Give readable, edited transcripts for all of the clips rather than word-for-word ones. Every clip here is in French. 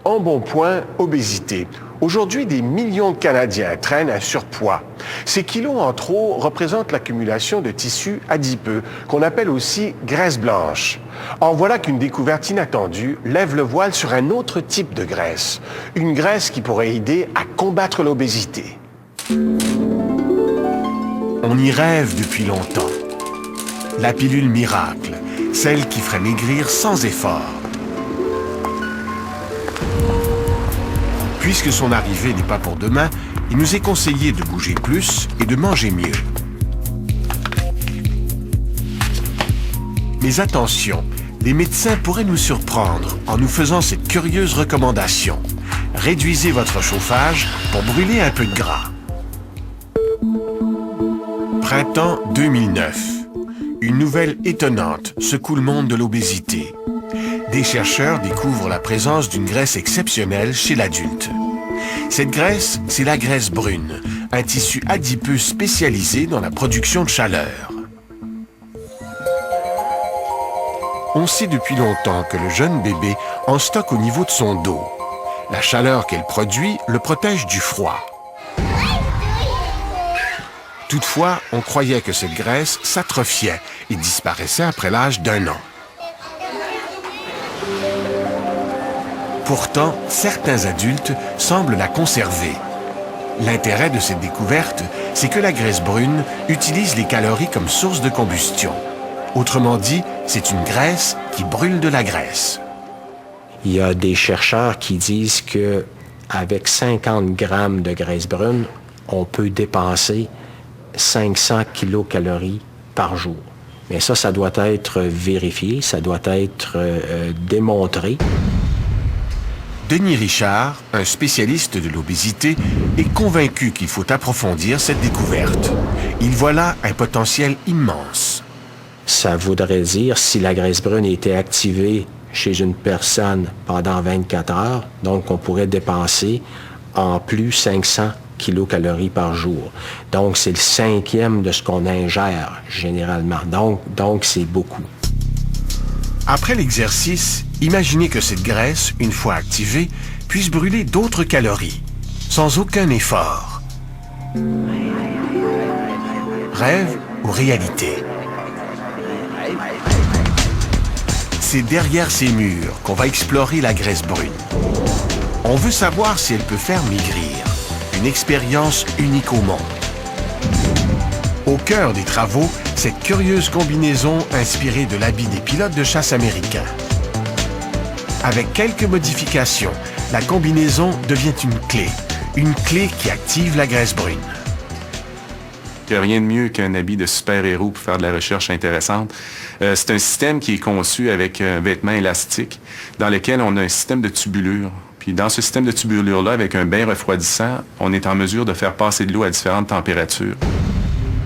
Embonpoint, obésité. Aujourd'hui, des millions de Canadiens traînent un surpoids. Ces kilos en trop représentent l'accumulation de tissus adipeux, qu'on appelle aussi graisse blanche. Or, voilà qu'une découverte inattendue lève le voile sur un autre type de graisse. Une graisse qui pourrait aider à combattre l'obésité. On y rêve depuis longtemps. La pilule miracle, celle qui ferait maigrir sans effort. Puisque son arrivée n'est pas pour demain, il nous est conseillé de bouger plus et de manger mieux. Mais attention, les médecins pourraient nous surprendre en nous faisant cette curieuse recommandation. Réduisez votre chauffage pour brûler un peu de gras. Printemps 2009. Une nouvelle étonnante secoue le monde de l'obésité. Des chercheurs découvrent la présence d'une graisse exceptionnelle chez l'adulte. Cette graisse, c'est la graisse brune, un tissu adipeux spécialisé dans la production de chaleur. On sait depuis longtemps que le jeune bébé en stocke au niveau de son dos. La chaleur qu'elle produit le protège du froid. Toutefois, on croyait que cette graisse s'atrophiait et disparaissait après l'âge d'1 an. Pourtant, certains adultes semblent la conserver. L'intérêt de cette découverte, c'est que la graisse brune utilise les calories comme source de combustion. Autrement dit, c'est une graisse qui brûle de la graisse. Il y a des chercheurs qui disent qu'avec 50 grammes de graisse brune, on peut dépenser 500 kilocalories par jour. Mais ça doit être vérifié, ça doit être démontré. Denis Richard, un spécialiste de l'obésité, est convaincu qu'il faut approfondir cette découverte. Il voit là un potentiel immense. Ça voudrait dire, si la graisse brune était activée chez une personne pendant 24 heures, donc on pourrait dépenser en plus 500 kilocalories par jour. Donc c'est le 5e de ce qu'on ingère généralement. Donc c'est beaucoup. Après l'exercice, imaginez que cette graisse, une fois activée, puisse brûler d'autres calories, sans aucun effort. Rêve ou réalité? C'est derrière ces murs qu'on va explorer la graisse brune. On veut savoir si elle peut faire maigrir. Une expérience unique au monde. Au cœur des travaux, cette curieuse combinaison inspirée de l'habit des pilotes de chasse américains. Avec quelques modifications, la combinaison devient une clé qui active la graisse brune. Il n'y a rien de mieux qu'un habit de super-héros pour faire de la recherche intéressante. C'est un système qui est conçu avec un vêtement élastique dans lequel on a un système de tubulure. Puis dans ce système de tubulure-là, avec un bain refroidissant, on est en mesure de faire passer de l'eau à différentes températures.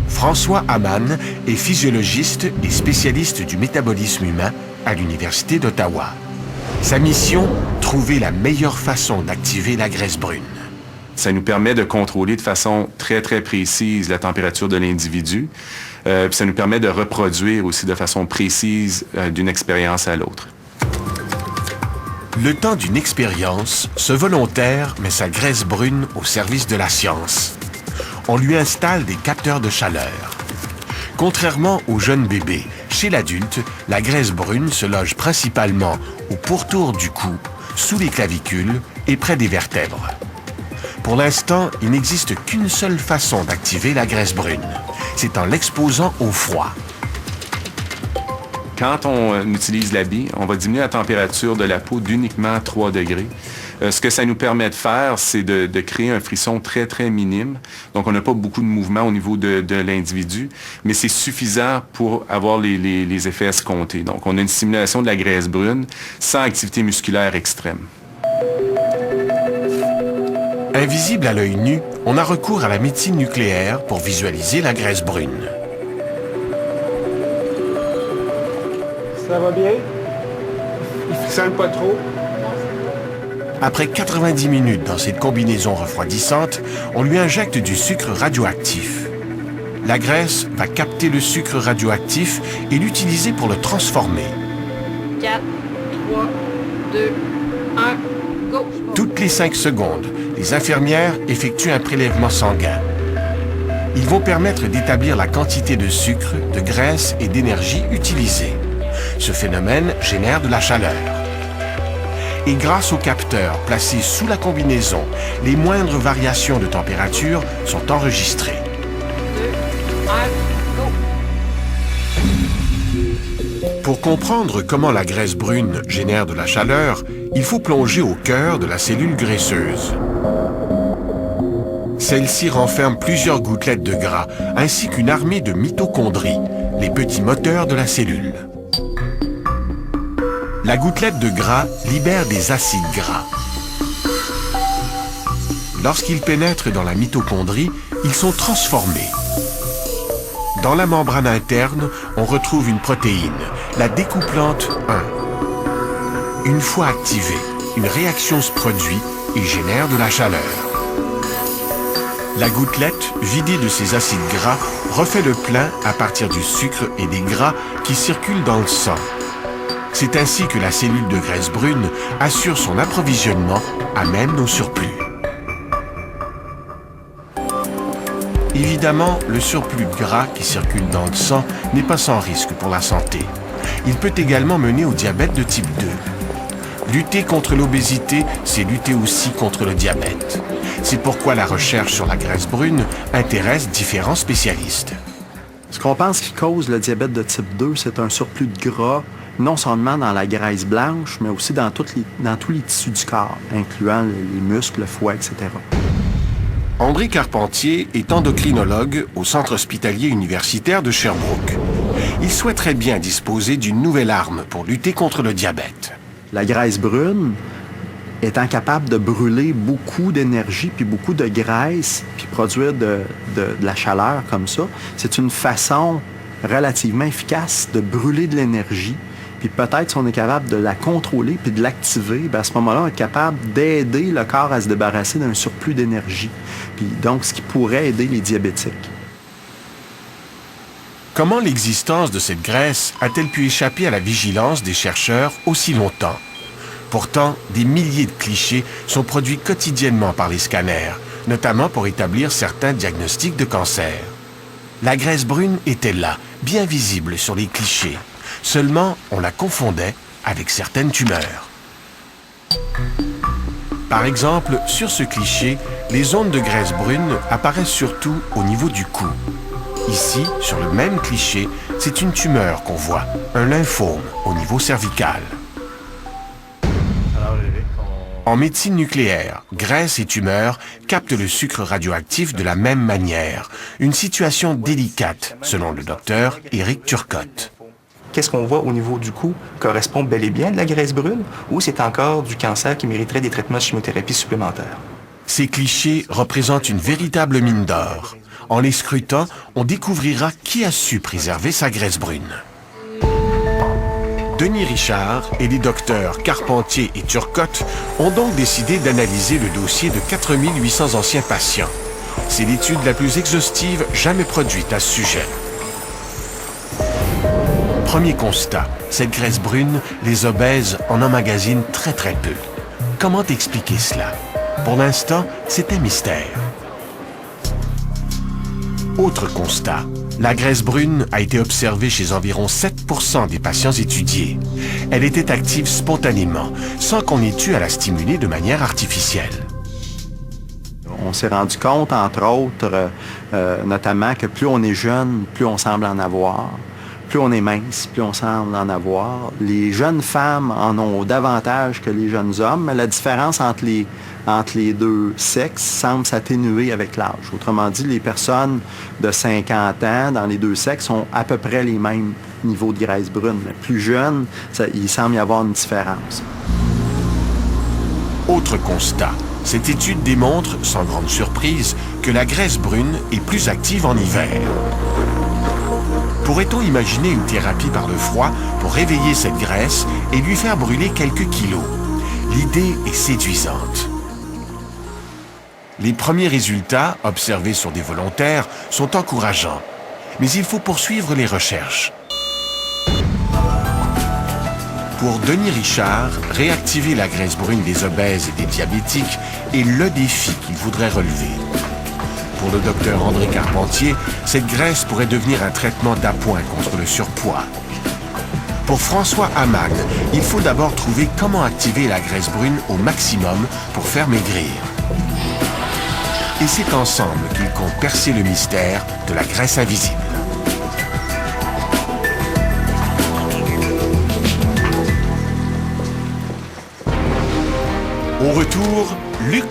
François Hamman est physiologiste et spécialiste du métabolisme humain à l'Université d'Ottawa. Sa mission, trouver la meilleure façon d'activer la graisse brune. Ça nous permet de contrôler de façon très, très précise la température de l'individu. Puis ça nous permet de reproduire aussi de façon précise d'une expérience à l'autre. Le temps d'une expérience, ce volontaire met sa graisse brune au service de la science. On lui installe des capteurs de chaleur. Contrairement au jeune bébé, chez l'adulte, la graisse brune se loge principalement au pourtour du cou, sous les clavicules et près des vertèbres. Pour l'instant, il n'existe qu'une seule façon d'activer la graisse brune. C'est en l'exposant au froid. Quand on utilise l'habit, on va diminuer la température de la peau d'uniquement 3 degrés. Ce que ça nous permet de faire, c'est de créer un frisson très, très minime. Donc, on n'a pas beaucoup de mouvement au niveau de l'individu, mais c'est suffisant pour avoir les effets escomptés. Donc, on a une stimulation de la graisse brune sans activité musculaire extrême. Invisible à l'œil nu, on a recours à la médecine nucléaire pour visualiser la graisse brune. Ça va bien? Il frissonne pas trop? Après 90 minutes dans cette combinaison refroidissante, on lui injecte du sucre radioactif. La graisse va capter le sucre radioactif et l'utiliser pour le transformer. 4, 3, 2, 1... Toutes les 5 secondes, les infirmières effectuent un prélèvement sanguin. Ils vont permettre d'établir la quantité de sucre, de graisse et d'énergie utilisée. Ce phénomène génère de la chaleur. Et grâce aux capteurs placés sous la combinaison, les moindres variations de température sont enregistrées. Pour comprendre comment la graisse brune génère de la chaleur, il faut plonger au cœur de la cellule graisseuse. Celle-ci renferme plusieurs gouttelettes de gras, ainsi qu'une armée de mitochondries, les petits moteurs de la cellule. La gouttelette de gras libère des acides gras. Lorsqu'ils pénètrent dans la mitochondrie, ils sont transformés. Dans la membrane interne, on retrouve une protéine, la découplante 1. Une fois activée, une réaction se produit et génère de la chaleur. La gouttelette, vidée de ses acides gras, refait le plein à partir du sucre et des gras qui circulent dans le sang. C'est ainsi que la cellule de graisse brune assure son approvisionnement à même nos surplus. Évidemment, le surplus de gras qui circule dans le sang n'est pas sans risque pour la santé. Il peut également mener au diabète de type 2. Lutter contre l'obésité, c'est lutter aussi contre le diabète. C'est pourquoi la recherche sur la graisse brune intéresse différents spécialistes. Ce qu'on pense qui cause le diabète de type 2, c'est un surplus de gras, non seulement dans la graisse blanche, mais aussi dans tous les tissus du corps, incluant les muscles, le foie, etc. André Carpentier est endocrinologue au Centre hospitalier universitaire de Sherbrooke. Il souhaiterait bien disposer d'une nouvelle arme pour lutter contre le diabète. La graisse brune, étant capable de brûler beaucoup d'énergie puis beaucoup de graisse, puis produire de la chaleur comme ça, c'est une façon relativement efficace de brûler de l'énergie. Puis peut-être si on est capable de la contrôler puis de l'activer, bien à ce moment-là, on est capable d'aider le corps à se débarrasser d'un surplus d'énergie. Puis donc, ce qui pourrait aider les diabétiques. Comment l'existence de cette graisse a-t-elle pu échapper à la vigilance des chercheurs aussi longtemps? Pourtant, des milliers de clichés sont produits quotidiennement par les scanners, notamment pour établir certains diagnostics de cancer. La graisse brune était là, bien visible sur les clichés. Seulement, on la confondait avec certaines tumeurs. Par exemple, sur ce cliché, les zones de graisse brune apparaissent surtout au niveau du cou. Ici, sur le même cliché, c'est une tumeur qu'on voit, un lymphome au niveau cervical. En médecine nucléaire, graisse et tumeur captent le sucre radioactif de la même manière. Une situation délicate, selon le docteur Éric Turcotte. Qu'est-ce qu'on voit au niveau du cou correspond bel et bien à de la graisse brune ou c'est encore du cancer qui mériterait des traitements de chimiothérapie supplémentaires? Ces clichés représentent une véritable mine d'or. En les scrutant, on découvrira qui a su préserver sa graisse brune. Denis Richard et les docteurs Carpentier et Turcotte ont donc décidé d'analyser le dossier de 4800 anciens patients. C'est l'étude la plus exhaustive jamais produite à ce sujet. Premier constat, cette graisse brune, les obèses en emmagasinent très peu. Comment expliquer cela? Pour l'instant, c'est un mystère. Autre constat, la graisse brune a été observée chez environ 7% des patients étudiés. Elle était active spontanément, sans qu'on ait eu à la stimuler de manière artificielle. On s'est rendu compte, entre autres, notamment que plus on est jeune, plus on semble en avoir. Plus on est mince, plus on semble en avoir. Les jeunes femmes en ont davantage que les jeunes hommes, mais la différence entre les deux sexes semble s'atténuer avec l'âge. Autrement dit, les personnes de 50 ans dans les deux sexes ont à peu près les mêmes niveaux de graisse brune. Mais plus jeunes, il semble y avoir une différence. Autre constat, cette étude démontre, sans grande surprise, que la graisse brune est plus active en hiver. Pourrait-on imaginer une thérapie par le froid pour réveiller cette graisse et lui faire brûler quelques kilos? L'idée est séduisante. Les premiers résultats, observés sur des volontaires, sont encourageants. Mais il faut poursuivre les recherches. Pour Denis Richard, réactiver la graisse brune des obèses et des diabétiques est le défi qu'il voudrait relever. Pour le docteur André Carpentier, cette graisse pourrait devenir un traitement d'appoint contre le surpoids. Pour François Hamad, il faut d'abord trouver comment activer la graisse brune au maximum pour faire maigrir. Et c'est ensemble qu'ils comptent percer le mystère de la graisse invisible. Au retour, Luc